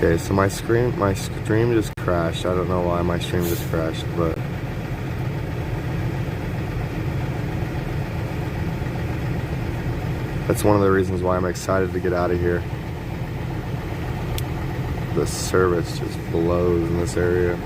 Okay, so my stream just crashed. I don't know why my stream just crashed, but that's one of the reasons why I'm excited to get out of here. The service just blows in this area.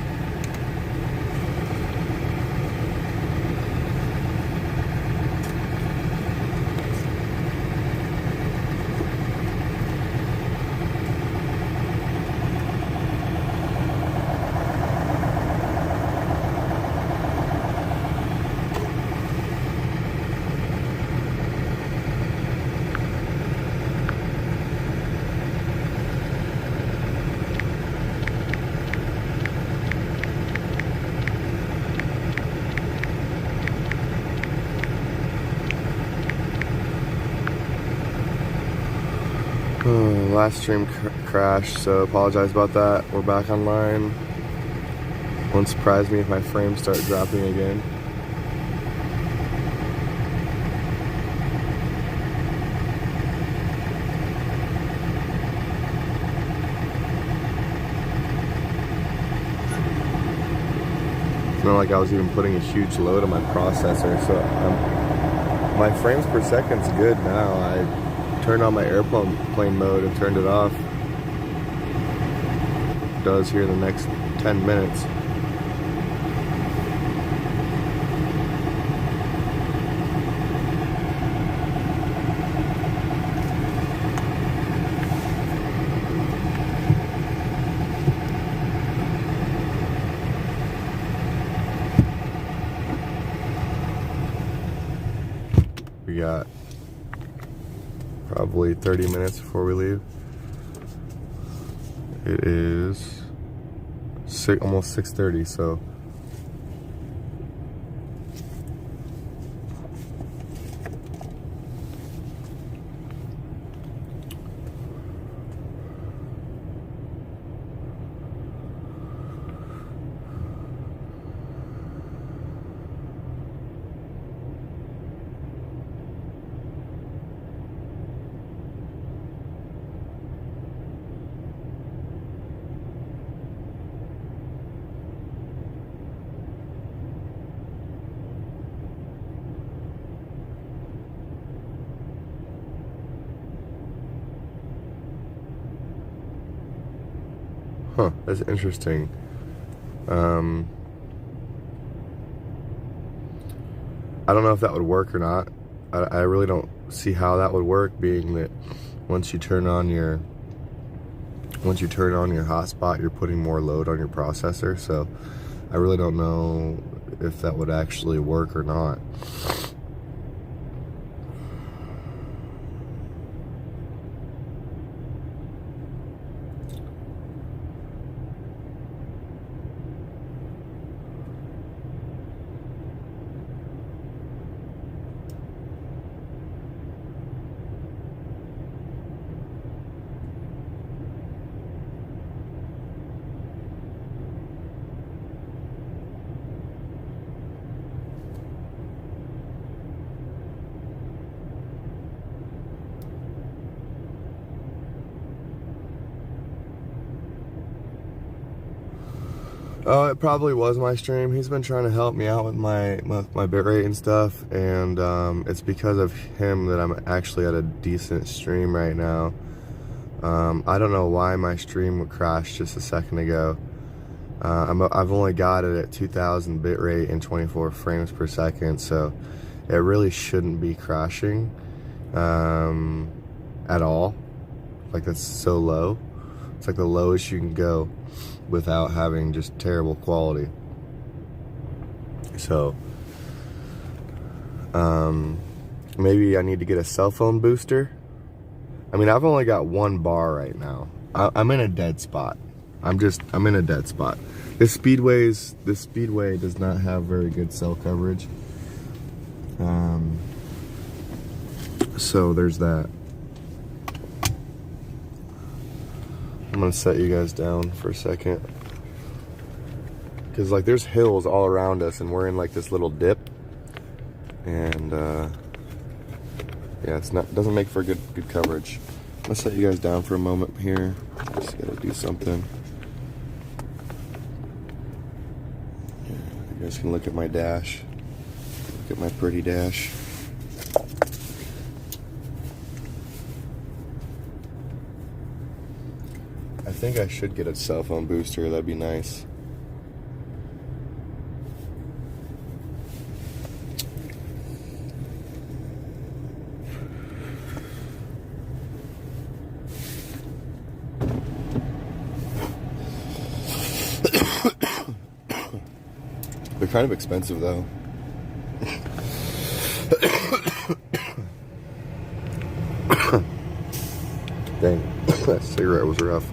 Last stream crashed, so apologize about that. We're back online. Won't surprise me if my frames start dropping again. It's not like I was even putting a huge load on my processor, so my frames per second's good now. I turned on my airplane mode and turned it off. It does here in the next 10 minutes. We got probably 30 minutes before we leave. It is almost 6:30, so that's interesting. I don't know if that would work or not. I really don't see how that would work, being that once you turn on your hotspot, you're putting more load on your processor. So I really don't know if that would actually work or not. Oh, it probably was my stream. He's been trying to help me out with my bitrate and stuff, and it's because of him that I'm actually at a decent stream right now. I don't know why my stream would crash just a second ago. I've only got it at 2000 bitrate and 24 frames per second, so it really shouldn't be crashing at all. Like, that's so low. It's like the lowest you can go without having just terrible quality. So maybe I need to get a cell phone booster. I mean, I've only got one bar right now. I'm in a dead spot. I'm in a dead spot. This Speedway does not have very good cell coverage. So there's that. I'm gonna set you guys down for a second, because like there's hills all around us and we're in like this little dip, and yeah, doesn't make for good coverage. I'll set you guys down for a moment here. Just gotta do something. Yeah, you guys can look at my dash. Look at my pretty dash. I think I should get a cell phone booster. That'd be nice. They're kind of expensive though. Dang, that cigarette was rough.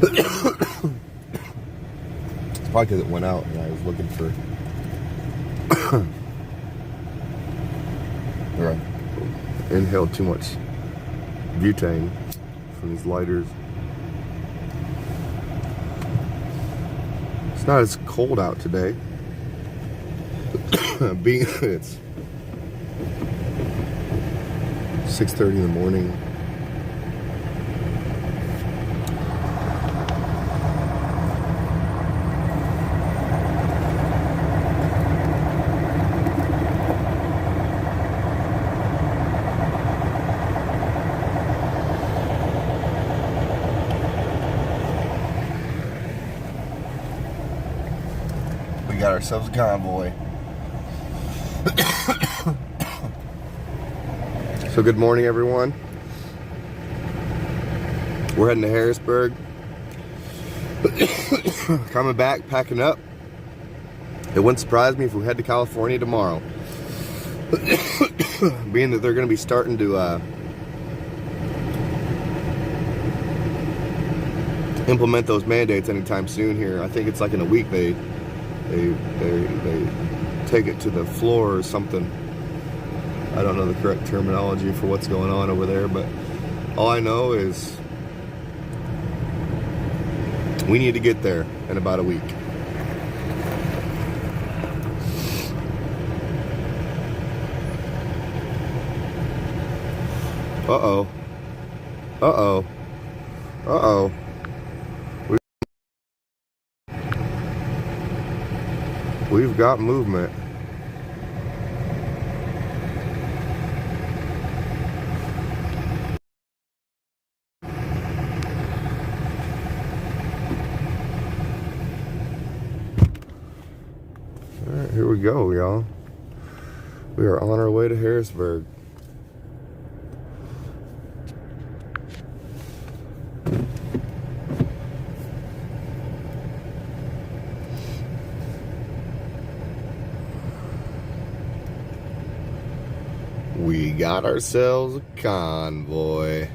It's probably because it went out and I was looking for or I inhaled too much butane from these lighters. It's not as cold out today. Being it's 6:30 in the morning. We got ourselves a convoy. So good morning, everyone. We're heading to Harrisburg. Coming back, packing up. It wouldn't surprise me if we head to California tomorrow. Being that they're going to be starting to implement those mandates anytime soon here. I think it's like in a week they take it to the floor or something. I don't know the correct terminology for what's going on over there, but all I know is we need to get there in about a week. Uh-oh. Uh-oh. Uh-oh. We've got movement. All right, here we go, y'all. We are on our way to Harrisburg. We got ourselves a convoy.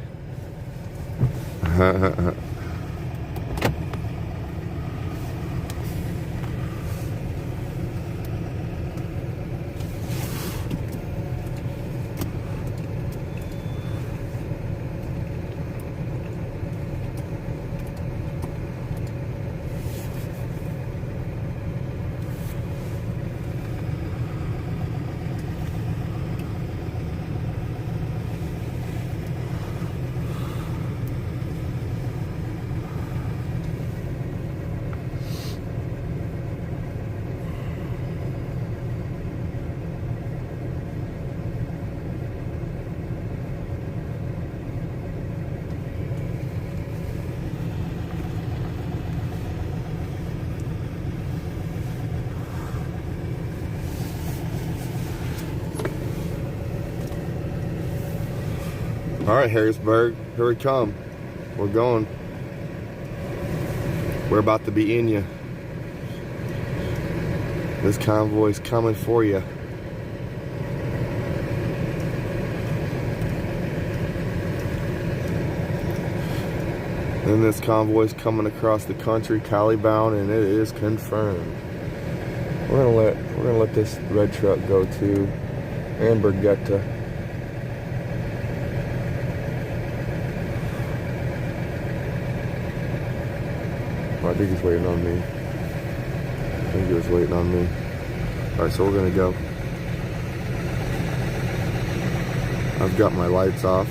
All right, Harrisburg, here we come. We're going. We're about to be in you. This convoy's coming for you. Then this convoy's coming across the country, Cali bound, and it is confirmed. We're gonna let this red truck go too, and Bergetta. I think he's waiting on me. I think he was waiting on me. Alright, so we're gonna go. I've got my lights off.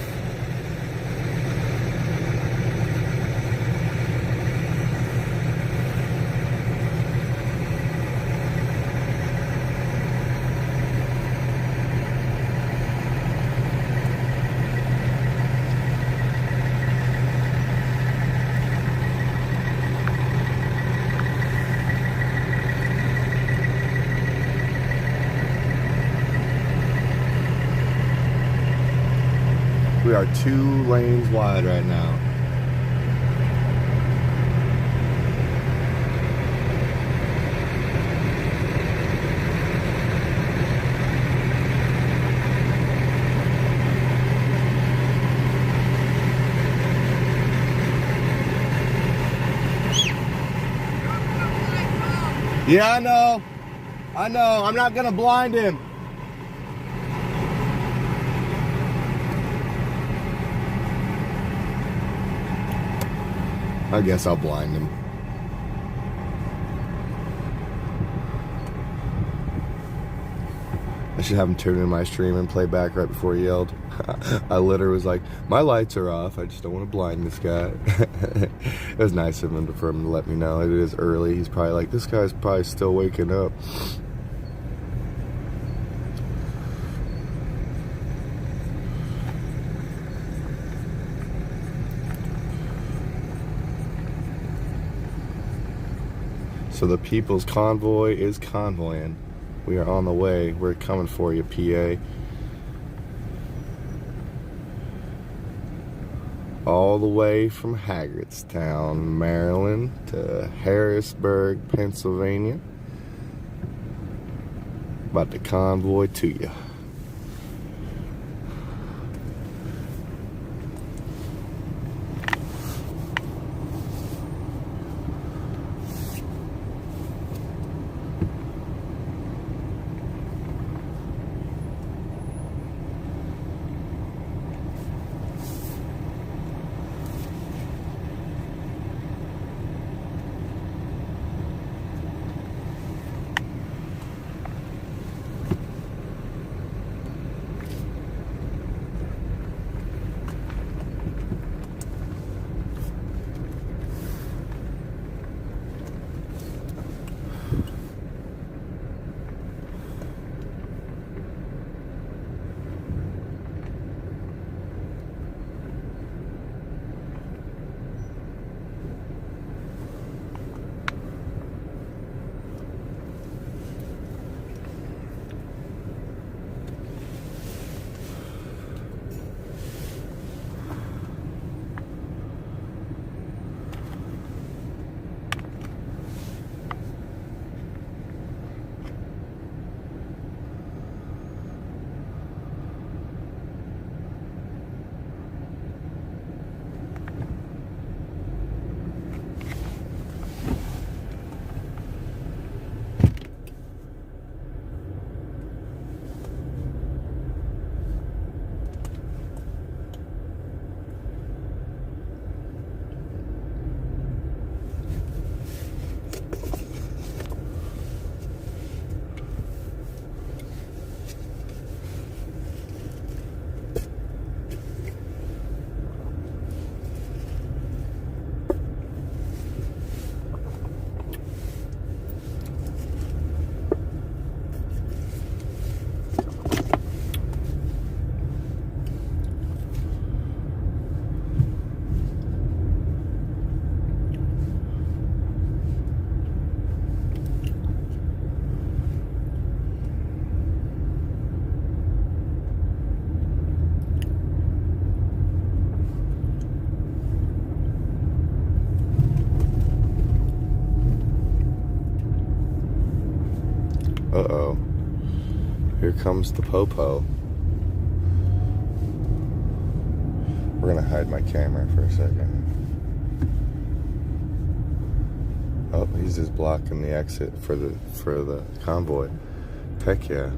We are 2 lanes wide right now. Yeah, I know. I know. I'm not gonna blind him. I guess I'll blind him. I should have him tune in my stream and play back right before he yelled. I literally was like, my lights are off. I just don't want to blind this guy. It was nice of him for him to let me know. It is early. He's probably like, this guy's probably still waking up. So the People's Convoy is convoying. We are on the way. We're coming for you, PA. All the way from Hagerstown, Maryland to Harrisburg, Pennsylvania. About to convoy to you. Uh-oh. Here comes the popo. We're gonna hide my camera for a second. Oh, he's just blocking the exit for the convoy. Heck yeah.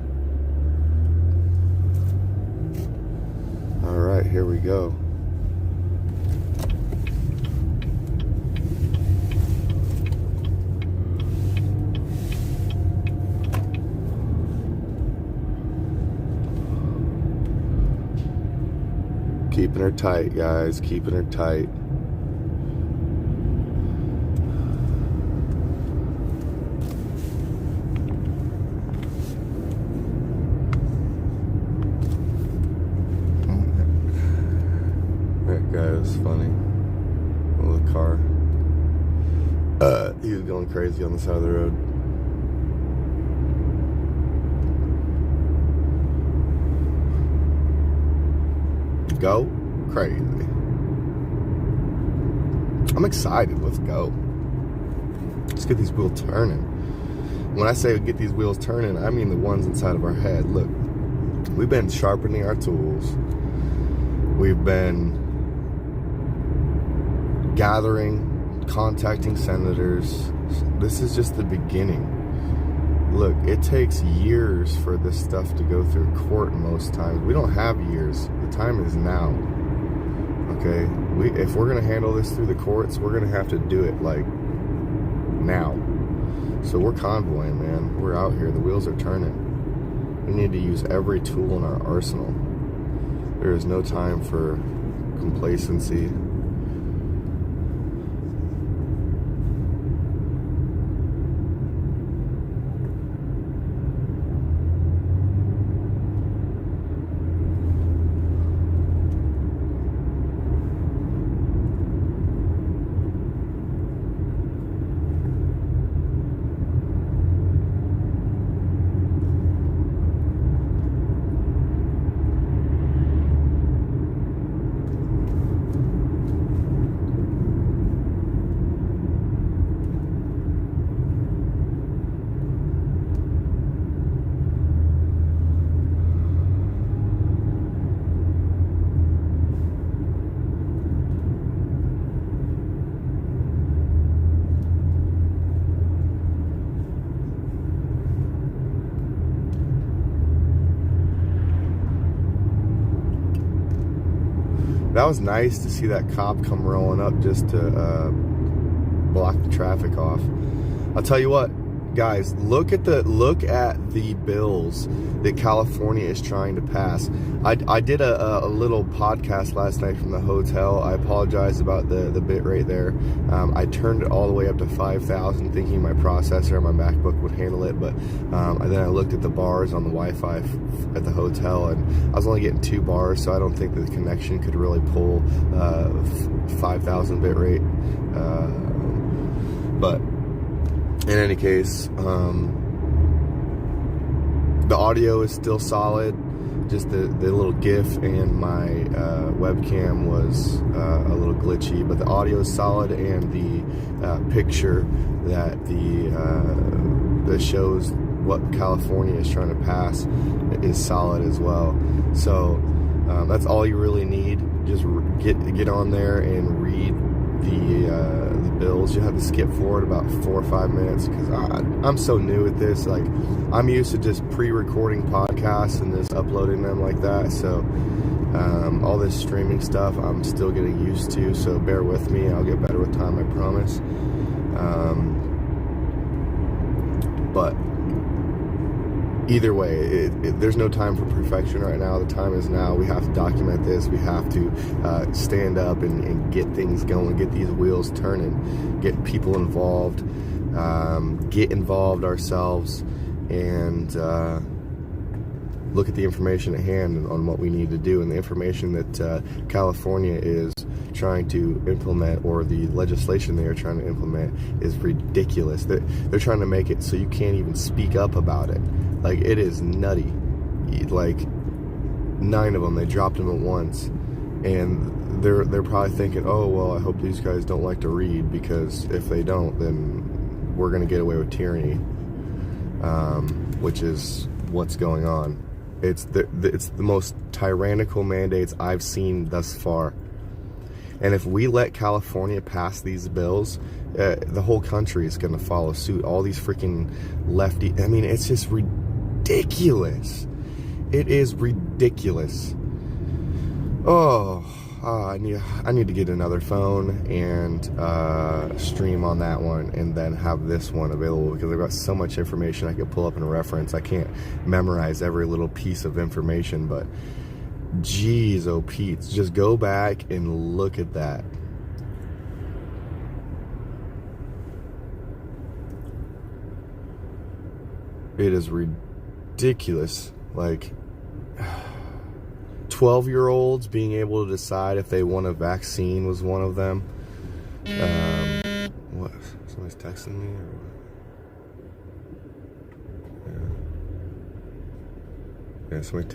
All right, here we go. Keeping her tight, guys. Keeping her tight. That guy was funny. With a car. He was going crazy on the side of the road. Go crazy. I'm excited. Let's go. Let's get these wheels turning. When I say get these wheels turning, I mean the ones inside of our head. Look, we've been sharpening our tools. We've been gathering, contacting senators. This is just the beginning. Look, it takes years for this stuff to go through court most times. We don't have years. The time is now. Okay? If we're going to handle this through the courts, we're going to have to do it, like, now. So we're convoying, man. We're out here. The wheels are turning. We need to use every tool in our arsenal. There is no time for complacency. That was nice to see that cop come rolling up just to block the traffic off. I'll tell you what, guys, look at the bills that California is trying to pass. I did a little podcast last night from the hotel. I apologize about the bit rate there. I turned it all the way up to 5,000, thinking my processor and my MacBook would handle it, but then I looked at the bars on the Wi-Fi at the hotel, and I was only getting 2 bars, so I don't think the connection could really pull 5,000 bit rate. But in any case, the audio is still solid. Just the little GIF and my webcam was a little glitchy, but the audio is solid, and the picture that that shows what California is trying to pass is solid as well. So that's all you really need. Just get on there and read the bills. You have to skip forward about 4 or 5 minutes, because I'm so new at this. Like, I'm used to just pre-recording podcasts and just uploading them like that. So all this streaming stuff I'm still getting used to, so bear with me. I'll get better with time, I promise. But either way, there's no time for perfection right now. The time is now. We have to document this. We have to stand up and get things going, get these wheels turning, get people involved, get involved ourselves, and look at the information at hand on what we need to do. And the information that California is trying to implement, or the legislation they are trying to implement, is ridiculous. They're trying to make it so you can't even speak up about it. Like, it is nutty. Like, 9 of them, they dropped them at once, and they're probably thinking, oh well, I hope these guys don't like to read, because if they don't, then we're gonna get away with tyranny, which is what's going on. It's the most tyrannical mandates I've seen thus far. And if we let California pass these bills, the whole country is going to follow suit. All these freaking lefty... I mean, it's just ridiculous. It is ridiculous. Oh, I need to get another phone and stream on that one, and then have this one available, because I've got so much information I could pull up and reference. I can't memorize every little piece of information, but Jeez, oh Pete, just go back and look at that. It is ridiculous. Like 12-year-olds being able to decide if they want a vaccine was one of them. What? Somebody's texting me? Or what? Yeah, somebody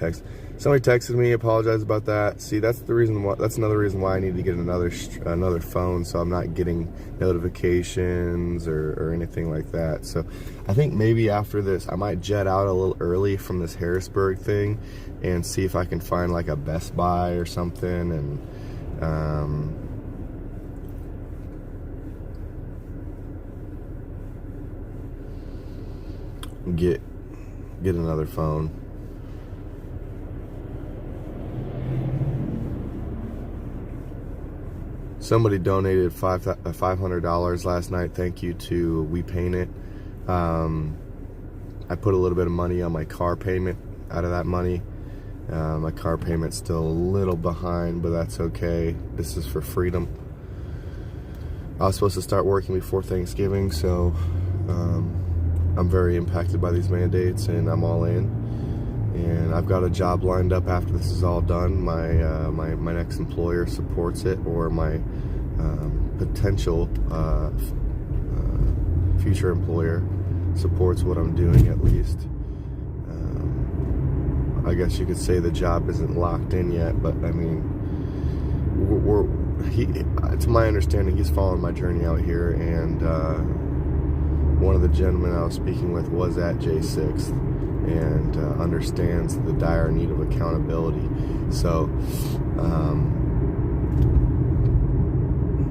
texted me. Apologize about that. See, that's the reason why. That's another reason why I need to get another phone, so I'm not getting notifications or anything like that. So, I think maybe after this, I might jet out a little early from this Harrisburg thing, and see if I can find like a Best Buy or something, and get another phone. Somebody donated $500 last night. Thank you to We Paint It. I put a little bit of money on my car payment out of that money. My car payment's still a little behind, but that's okay. This is for freedom. I was supposed to start working before Thanksgiving, so I'm very impacted by these mandates, and I'm all in. And I've got a job lined up after this is all done. My next employer supports it, or my potential future employer supports what I'm doing, at least. I guess you could say the job isn't locked in yet, but I mean, to my understanding, he's following my journey out here, and one of the gentlemen I was speaking with was at J6 and understands the dire need of accountability. So,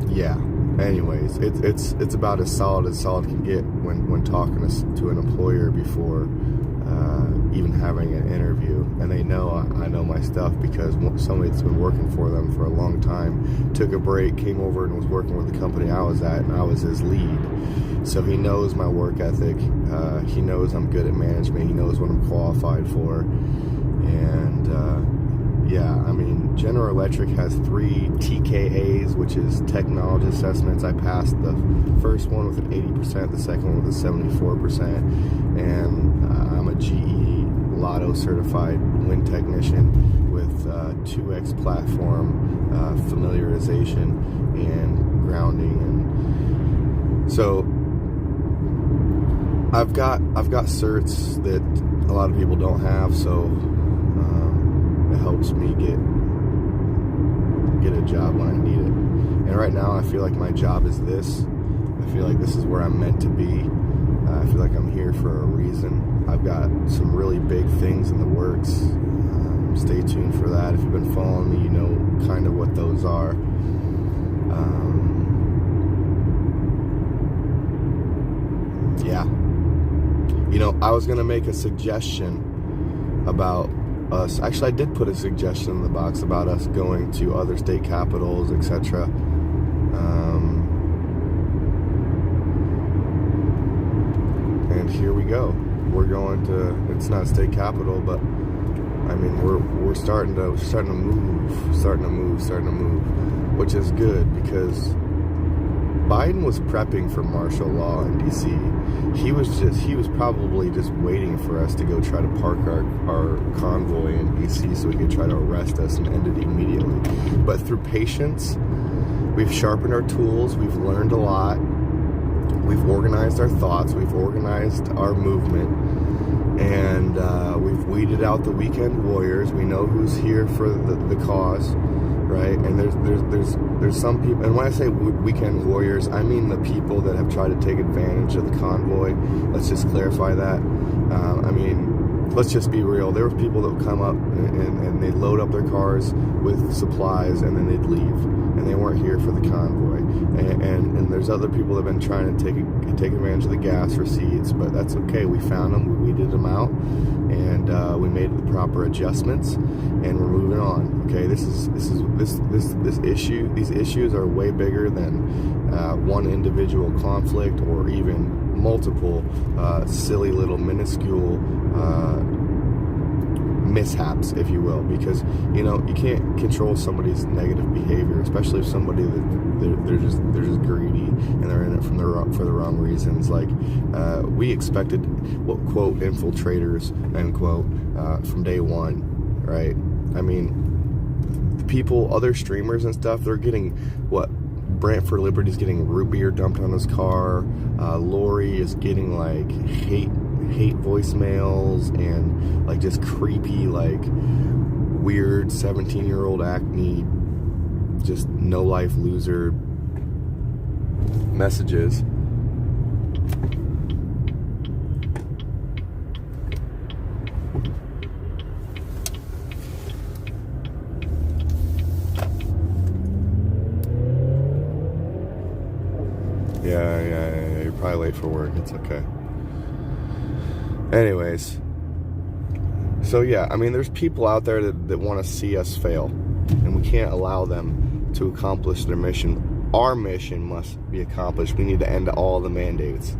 yeah. Anyways, it's about as solid can get when talking to an employer before even having an interview. And they know I know my stuff, because somebody that's been working for them for a long time took a break, came over and was working with the company I was at, and I was his lead. So he knows my work ethic. He knows I'm good at management. He knows what I'm qualified for. And yeah, I mean, General Electric has 3 TKAs, which is technology assessments. I passed the first one with an 80%, the second one with a 74%. And I'm a GE Lotto certified wind technician with 2X platform familiarization and grounding. And so I've got certs that a lot of people don't have, so it helps me get a job when I need it. And right now I feel like my job is this. I feel like this is where I'm meant to be. I feel like I'm here for a reason. I've got some really big things in the works. Stay tuned for that. If you've been following me, you know kind of what those are. Yeah. You know, I was going to make a suggestion about us. Actually, I did put a suggestion in the box about us going to other state capitals, etc. And here we go. We're going to, it's not state capital, but I mean, we're starting to move, which is good, because Biden was prepping for martial law in DC. He was probably just waiting for us to go try to park our convoy in DC so he could try to arrest us and end it immediately. But through patience, we've sharpened our tools, we've learned a lot, we've organized our thoughts, we've organized our movement, and we've weeded out the weekend warriors. We know who's here for the cause, right? And there's some people, and when I say weekend warriors, I mean the people that have tried to take advantage of the convoy. Let's just clarify that. I mean, let's just be real. There were people that would come up and they'd load up their cars with supplies, and then they'd leave, and they weren't here for the convoy. And there's other people that have been trying to take advantage of the gas receipts, but that's okay. We found them, we weeded them out, and we made the proper adjustments, and we're moving on. Okay, these issues are way bigger than one individual conflict, or even multiple silly little minuscule mishaps, if you will, because you know you can't control somebody's negative behavior, especially if somebody that they're just greedy and they're in it for the wrong reasons. Like we expected, what quote, infiltrators, end quote, from day one, right? I mean, the people, other streamers and stuff, they're getting what? Brantford Liberty's getting root beer dumped on his car. Lori is getting like hate voicemails and like just creepy, like weird 17-year-old acne, just no life loser messages. Yeah, you're probably late for work. It's okay. Anyways, so yeah, I mean, there's people out there that want to see us fail, and we can't allow them to accomplish their mission. Our mission must be accomplished. We need to end all the mandates.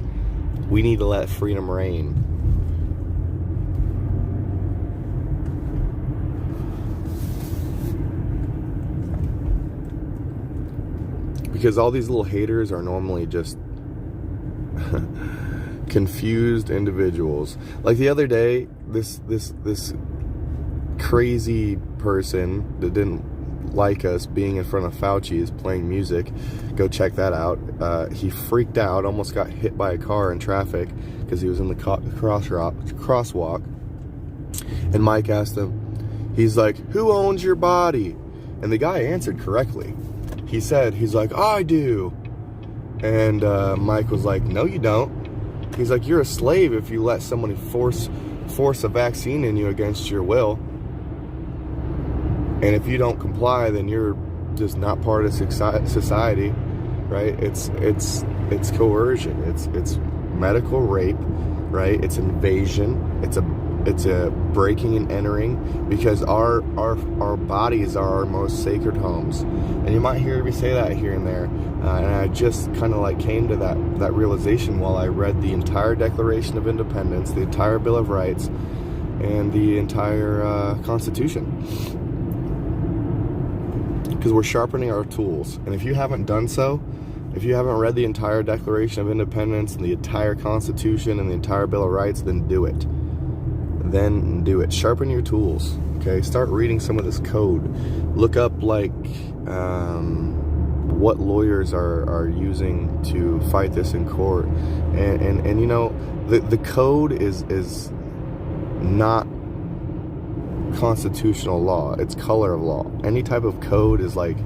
We need to let freedom reign. Because all these little haters are normally just confused individuals. Like the other day, this crazy person that didn't like us being in front of Fauci's playing music, go check that out. He freaked out, almost got hit by a car in traffic because he was in the crosswalk. And Mike asked him, he's like, "Who owns your body?" And the guy answered correctly. He's like, "I do." And Mike was like, "No, you don't." He's like, "You're a slave if you let somebody force a vaccine in you against your will. And if you don't comply, then you're just not part of society, right? It's coercion. It's medical rape, right? It's invasion. It's a breaking and entering, because our bodies are our most sacred homes. And you might hear me say that here and there. And I just kind of like came to that realization while I read the entire Declaration of Independence, the entire Bill of Rights, and the entire Constitution. Because we're sharpening our tools. And if you haven't done so, if you haven't read the entire Declaration of Independence and the entire Constitution and the entire Bill of Rights, then do it. Sharpen your tools. Okay, start reading some of this code. Look up like what lawyers are using to fight this in court. And you know, the code is not constitutional law. It's color of law. Any type of code is like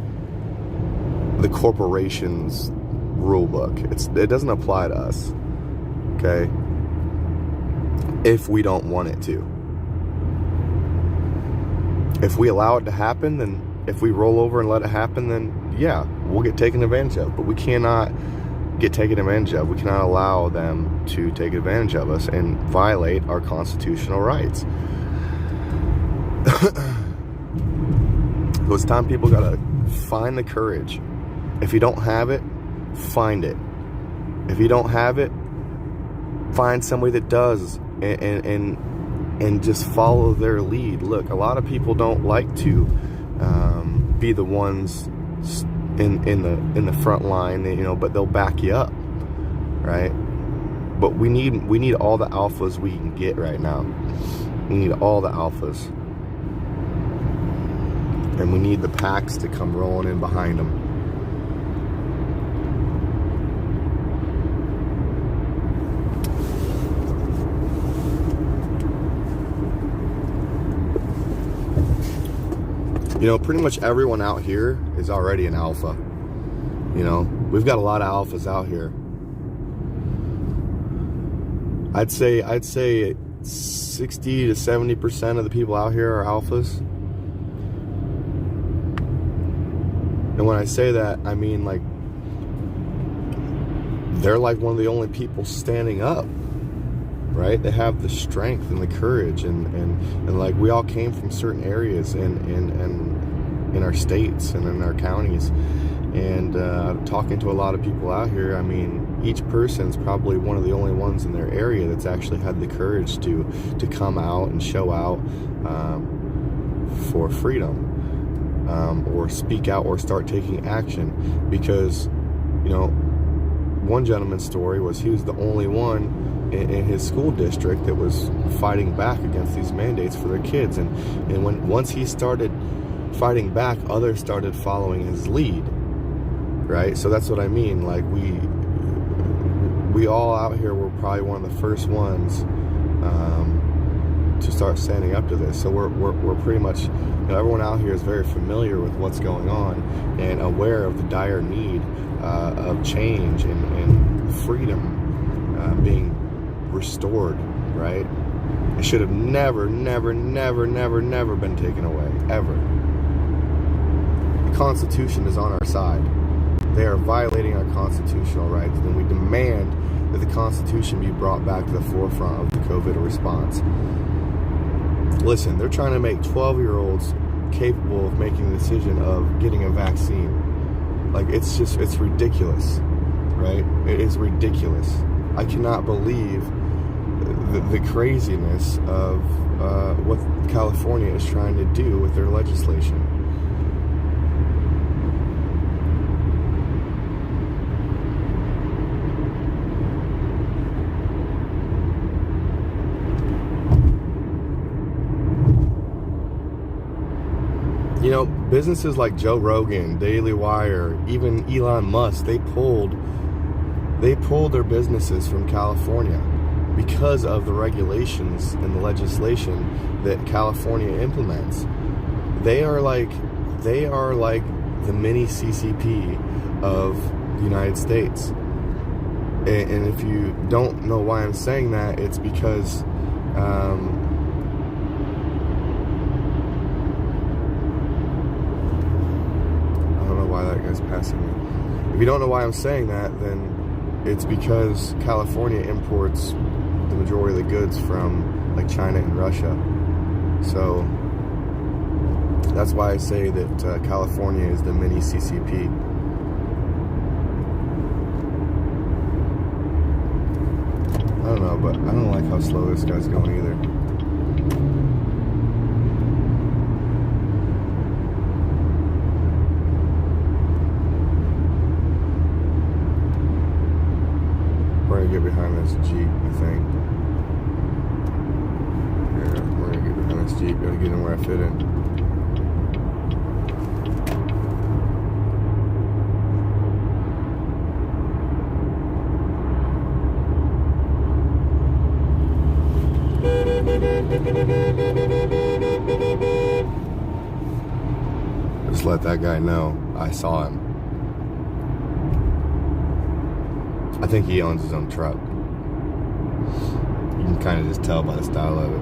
the corporation's rule book. It doesn't apply to us. Okay? If we don't want it to. If we allow it to happen, then if we roll over and let it happen, then yeah, we'll get taken advantage of. But we cannot get taken advantage of. We cannot allow them to take advantage of us and violate our constitutional rights. So it's time people gotta find the courage. If you don't have it, find it. If you don't have it, find somebody that does, and just follow their lead. Look, a lot of people don't like to be the ones in the front line, you know, but they'll back you up, right? But we need all the alphas we can get right now. We need all the alphas, and we need the packs to come rolling in behind them. You know, pretty much everyone out here is already an alpha. You know, we've got a lot of alphas out here. I'd say 60 to 70% of the people out here are alphas. And when I say that, I mean like they're like one of the only people standing up, right? They have the strength and the courage, and like we all came from certain areas in our states and in our counties, and talking to a lot of people out here, I mean, each person's probably one of the only ones in their area that's actually had the courage to come out and show out for freedom, or speak out or start taking action. Because, you know, one gentleman's story was he was the only one in his school district that was fighting back against these mandates for their kids, and once he started fighting back, others started following his lead, right? So that's what I mean. Like, we all out here were probably one of the first ones to start standing up to this. So we're pretty much, you know, everyone out here is very familiar with what's going on and aware of the dire need of change and freedom being restored, right? It should have never been taken away, ever. The Constitution is on our side. They are violating our constitutional rights, and we demand that the Constitution be brought back to the forefront of the COVID response. Listen, they're trying to make 12-year-olds capable of making the decision of getting a vaccine. Like, it's ridiculous, right? It is ridiculous. I cannot believe the craziness of what California is trying to do with their legislation. You know, businesses like Joe Rogan, Daily Wire, even Elon Musk, they pulled their businesses from California because of the regulations and the legislation that California implements. They are like the mini CCP of the United States. And if you don't know why I'm saying that, it's because that guy's passing me. If you don't know why I'm saying that, then it's because California imports the majority of the goods from like China and Russia. So that's why I say that California is the mini CCP. I don't know, but I don't like how slow this guy's going either. Get behind this Jeep, I think. Yeah, we're gonna get behind this Jeep. Gotta get in where I fit in. Just let that guy know I saw him. I think he owns his own truck. You can kind of just tell by the style of it.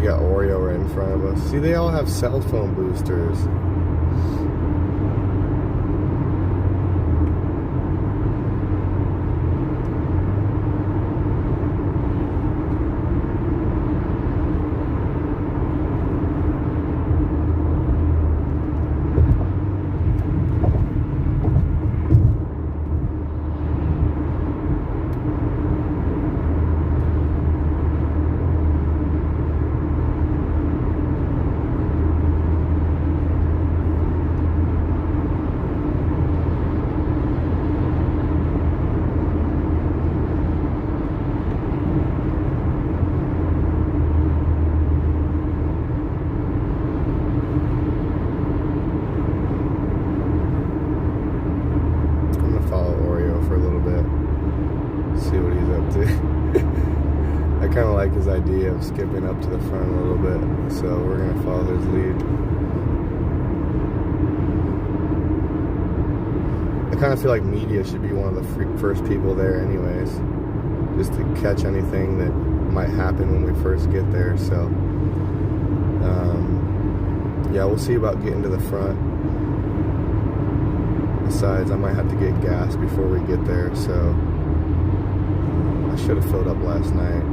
got Oreo right in front of us. See, they all have cell phone boosters. I kind of like his idea of skipping up to the front a little bit, so we're going to follow his lead. I kind of feel like media should be one of the first people there anyways, just to catch anything that might happen when we first get there. So yeah, we'll see about getting to the front. Besides, I might have to get gas before we get there, so I should have filled up last night.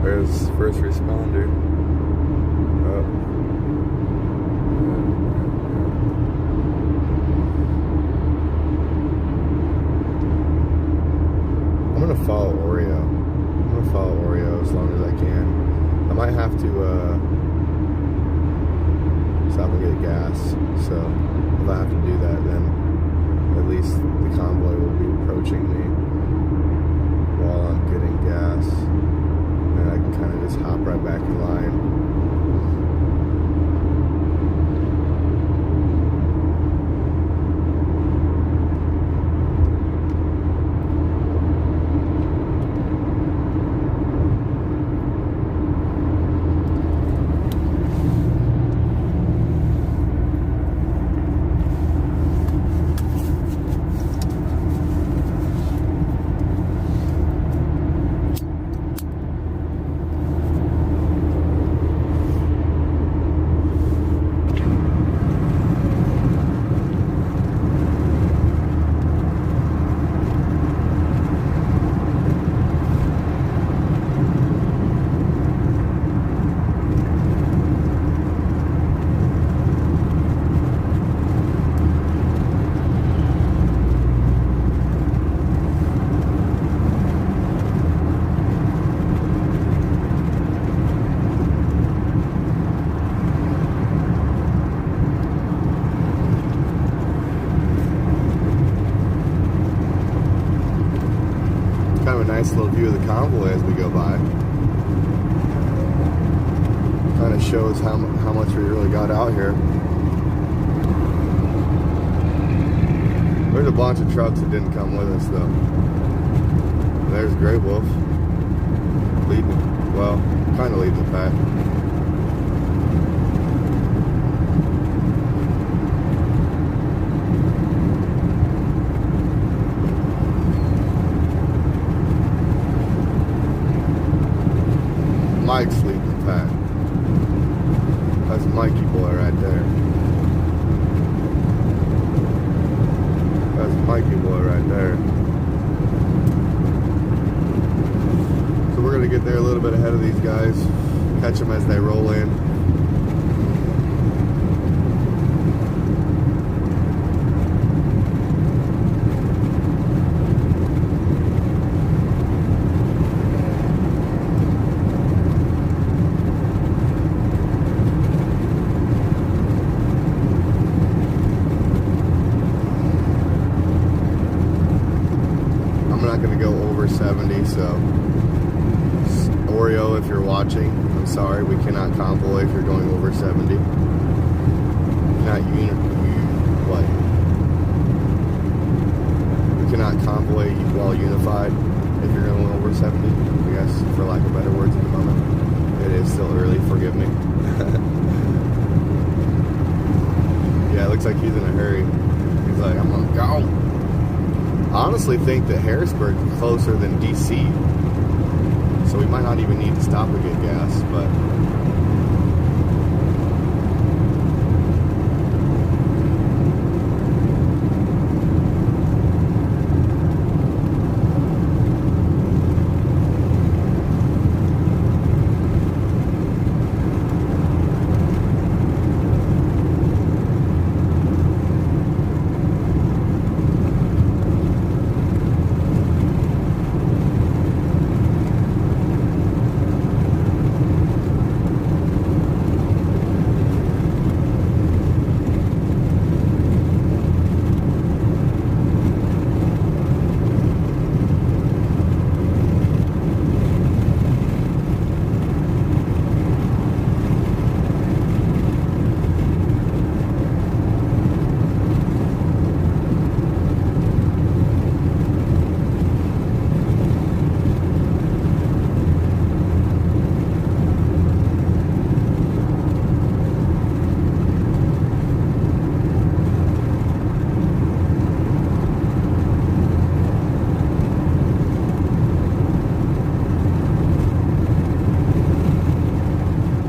There's first responder. I'm gonna follow Oreo. I'm gonna follow Oreo as long as I can. I might have to stop and get gas. So if I have to do that, then at least the convoy will be approaching me while I'm getting gas. And I can kind of just hop right back in line. Kind of a nice little view of the convoy as we go by. Kind of shows how much we really got out here. There's a bunch of trucks that didn't come with us though. There's Grey Wolf leading, well, kind of leading the pack. Mike's leading the pack. That's Mikey boy right there. That's Mikey boy right there. So we're gonna get there a little bit ahead of these guys, catch them as they roll in. I'm not going to go over 70, so Oreo, if you're watching, I'm sorry, we cannot convoy if you're going over 70. Not what? We cannot convoy while unified if you're going over 70, I guess, for lack of better words at the moment. It is still early, forgive me. Yeah, it looks like he's in a hurry. He's like, I'm gonna go. I honestly think that Harrisburg is closer than DC, so we might not even need to stop and get gas, but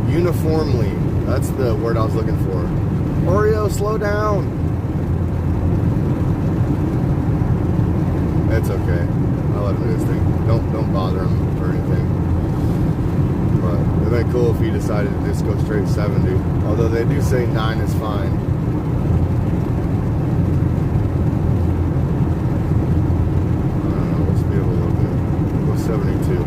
uniformly. That's the word I was looking for. Oreo, slow down. It's okay. I'll let him do his thing. Don't bother him or anything. But it'd be cool if he decided to just go straight 70. Although they do say 9 is fine. I don't know. We'll speed up a little bit. We'll go 72.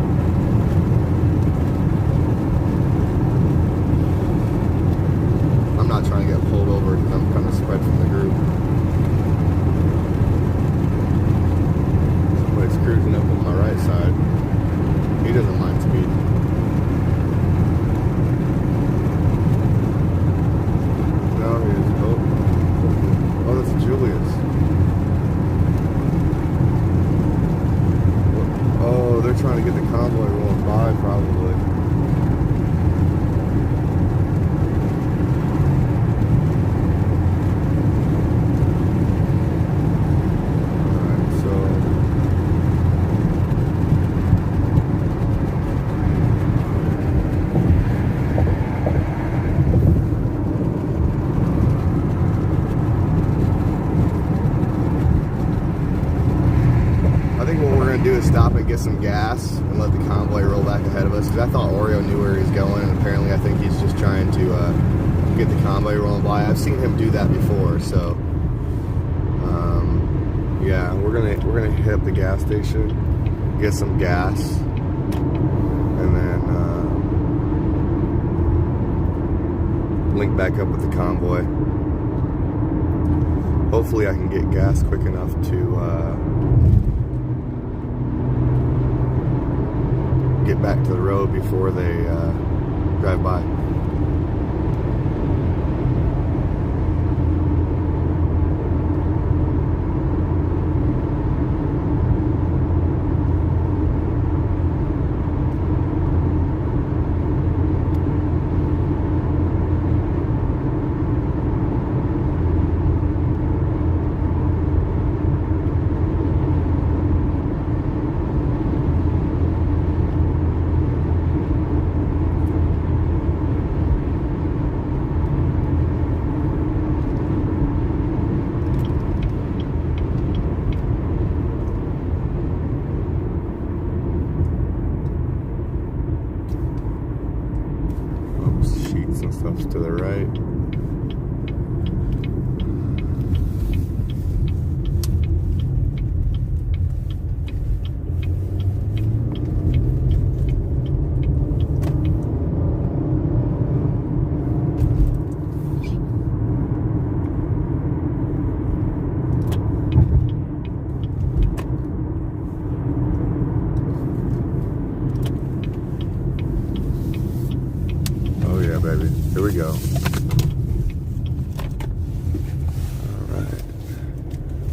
Not trying to get pulled over because I'm kind of spread from the group. Somebody's cruising up on my right side. He doesn't mind speed. No, he is. Oh, that's Julius. Oh, they're trying to get the convoy rolling by, probably. Do is stop and get some gas and let the convoy roll back ahead of us, because I thought Oreo knew where he was going, and apparently I think he's just trying to get the convoy rolling by. I've seen him do that before, so yeah, we're gonna hit up the gas station, get some gas, and then link back up with the convoy. Hopefully I can get gas quick enough to get back to the road before they drive by.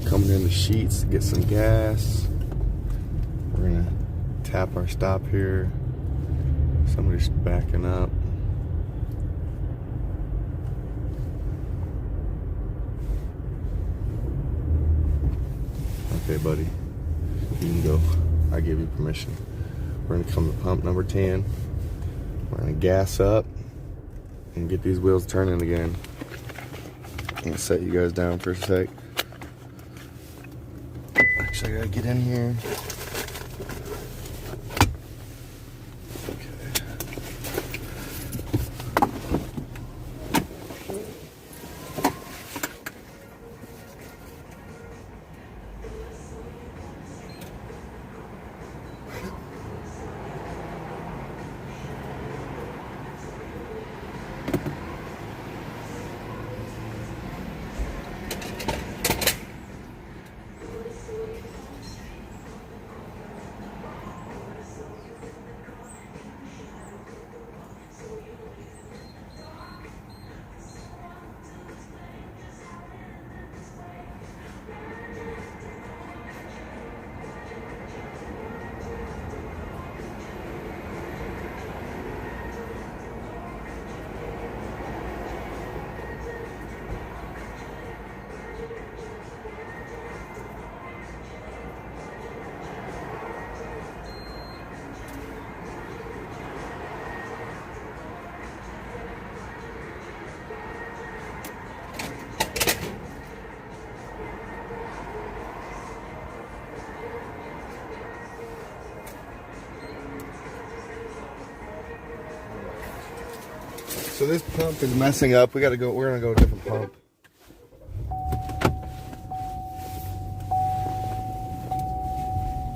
coming in the Sheets to get some gas. We're gonna tap our stop here. Somebody's backing up. Okay, buddy, you can go. I give you permission. We're gonna come to pump number 10. We're gonna gas up and get these wheels turning again. I'm gonna set you guys down for a sec. Actually, I gotta get in here. So this pump is messing up. We're gonna go a different pump.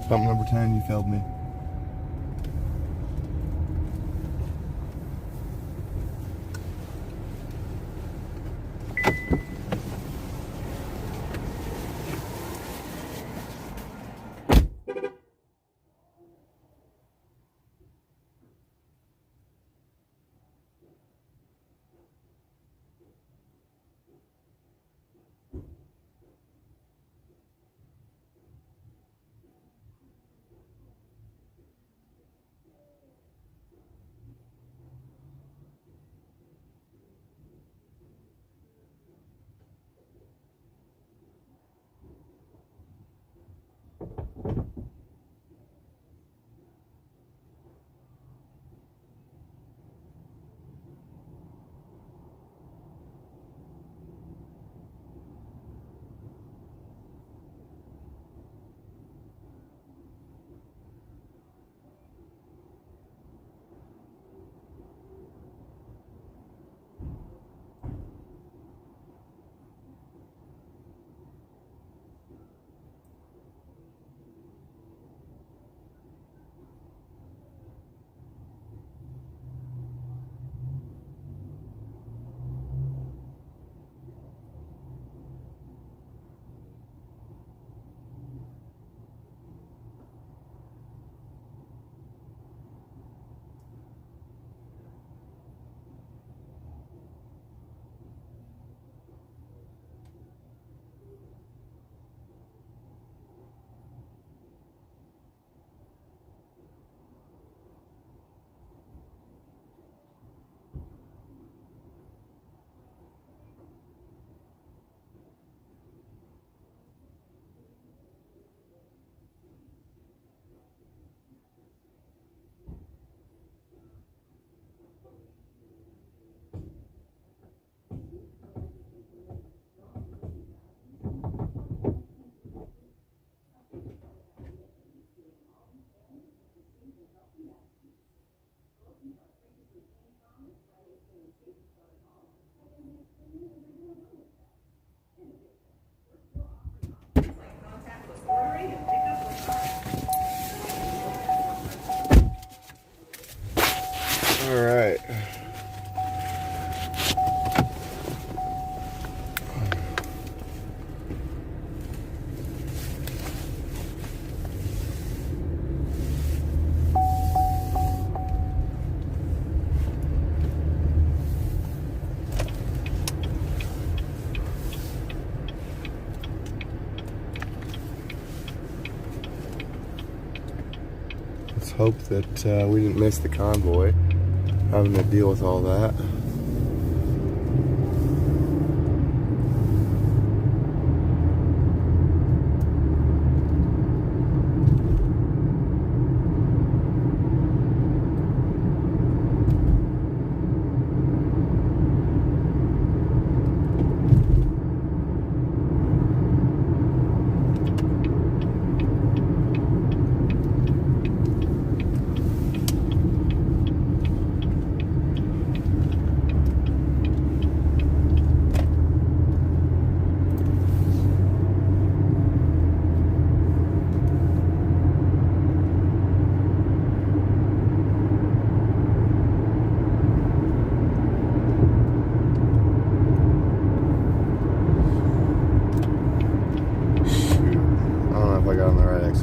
Pump number 10, you failed me. hope that we didn't miss the convoy, having to deal with all that.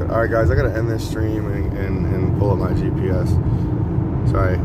Alright guys, I gotta end this stream and pull up my GPS. Sorry.